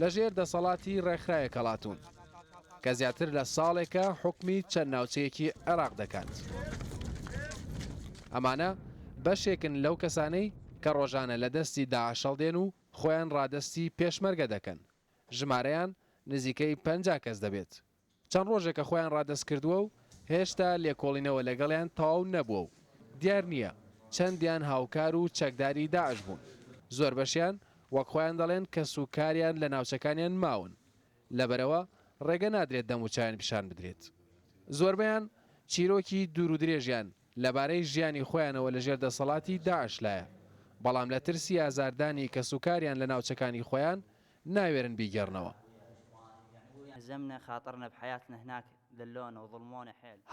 لەژێر دەسەڵاتی ڕێکخراوێک هەڵاتوون کە زیاتر لە ساڵێکە حکمی چەند ناوچەیەکی عێراق دەکات. ئەمانە بەشێکن لەو کەسانەی کە ڕۆژانە لە دەستی داعش هەڵدێن و خۆیان ڕادەستی پێشمەرگە دەکەن. ژمارەیان نزیکەی 50 کەس دەبێت. چەند ڕۆژێکە خۆیان ڕادەست کردووە و هێشتا لێکۆڵینەوە لەگەڵیان تەواو نەبووە و دیار نییە چەندیان هاوکار و چەکداری داعش بوون. زۆر بەشیان وەک خۆیان دەڵێن کە سوکاریان لە ناوچەکانیان ماون، لەبەرەوە ڕێگە نادرێت دەموچیان پیشان بدرێت. زۆربیان چیرۆکی دوور و درێژیان لەبارەی ژیانی خۆیانەوە لەژێر دەسەڵاتی داعش لایە، بەڵام لە ترسی ئازاردانی کە سوکاریان لە ناوچەکانی خۆیان ناوێرن بیگەڕنەوە.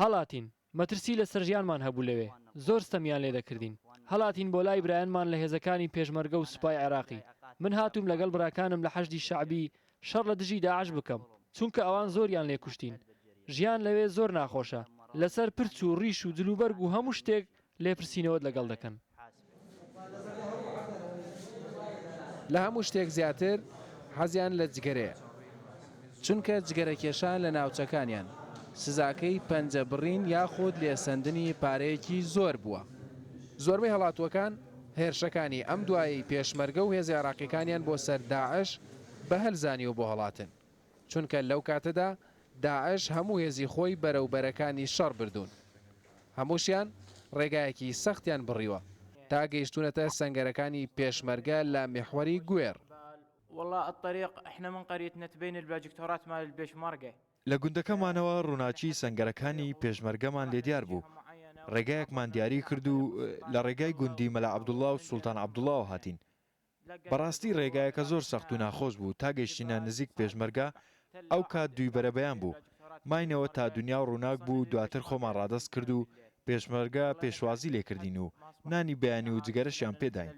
هەڵاتین مەترسی لە سەرژیانمان هەبوو لەوێ زۆر ستەمیان لێ دەکردین. هەڵاتین بۆ لای برایانمان لە هێزەکانی پێشمەرگە و سوپای عێراقی. من هاتووم لەگەڵ براکانم لە حەشدی شەعبی شەڕ لە دژی داعش بکەم، چونکە ئەوان زۆریان لێ کوشتین. ژیان لەوێ زۆر ناخۆشە، لەسەر پرچ و ڕیش و جلوبەرگ و هەموو شتێک لێپرسینەوەت لەگەڵ دەکەن. لە هەموو شتێک زیاتر حەزیان لە جگەرەیە، چونکە جگەرەکێشان لە ناوچەکانیان سزاکەی پەنجە بڕین یاخود لێسەندنی پارەیەکی زۆر بووە. زۆربەی هەڵاتوەکان هێرشەکانی ئەم دوایی پێشمەرگە و هێزی عێراقیەکانیان بۆ سەر داعش بە هەلزانیەوە بۆ هەڵاتن، چونکە لەو کاتەدا داعش هەموو هێزی خۆی بەرەوبەرەکانی شەڕ بردوون. هەمووشیان ڕێگایەکی سەختیان بڕیوە تا گەیشتونەتە سەنگەرەکانی پێشمەرگە لە میحوەری گوێر. والله الطريق احنا من قريتنا تبين الباجكتورات مال البيشمركة. لە گوندەکەمانەوە ڕووناچی سەنگەرەکانی پێشمەرگەمان لێ دیار بوو. ڕێگایەکمان دیاری کرد و لە ڕێگای گوندی مەلا عەبدوڵڵا و سوڵتان عەبدوڵڵاوە هاتین. بەڕاستی ڕێگایەکە زۆر سەخت و ناخۆش بوو تا گەیشتینە نزیک پێشمەرگە. ئەو کات دوی بەرەبەیان بوو، ماینەوە تا دنیا و ڕووناک بوو. دواتر خۆمان ڕادەست کرد و پێشمەرگە پێشوازی لێکردین و نانی بەیانی و جگەرەشیان پێداین.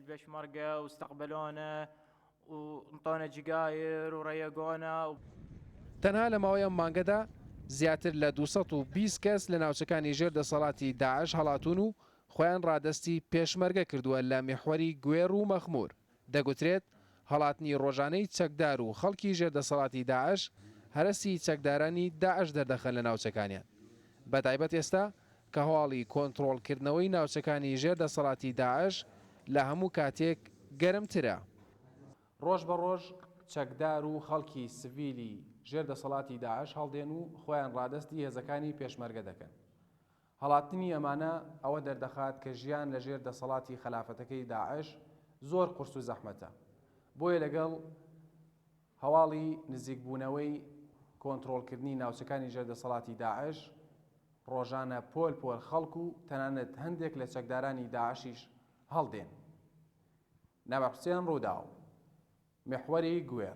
تەنها لە ماوەی ئەم مانگەدا زیاتر لە 220 کەس لە ناوچەکانی ژێر دەسەڵاتی داعش هەڵاتون و خۆیان ڕادەستی پێشمەرگە کردووە لە میحوەری گوێر و مەخمور. دەگوترێت هەڵاتنی ڕۆژانەی چەکدار و خەڵکی ژێر دەسەڵاتی داعش هەرسی چەکدارانی داعش دەردەخەن لە ناوچەکانیان. بەتایبەت ئێستا کە هەواڵی کۆنتڕۆڵکردنەوەی ناوچەکانی ژێر دەسەڵاتی داعش لە هەموو کاتێک گەرمترە. ڕۆژ بە ڕۆژ چەکدار و خەڵکی سڤیلی ژێر دەسەڵاتی داعش هەڵدێن و خۆیان ڕادەستی هێزەکانی پێشمەرگە دەکەن. هەڵاتنی ئەمانە ئەوە دەردەخات کە ژیان لە ژێر دەسەڵاتی خەلافەتەکەی داعش زۆر قورس و زەحمەتە. بۆیە لەگەڵ هەواڵی نزیکبوونەوەی کۆنتڕۆڵکردنی ناوچەکانی ژێر دەسەڵاتی داعش ڕۆژانە پۆل خەڵک و تەنانەت هەندێک لە چەکدارانی داعشیش هەڵدێن. نەبەحسێن ڕووداو، میحوەری گوێر.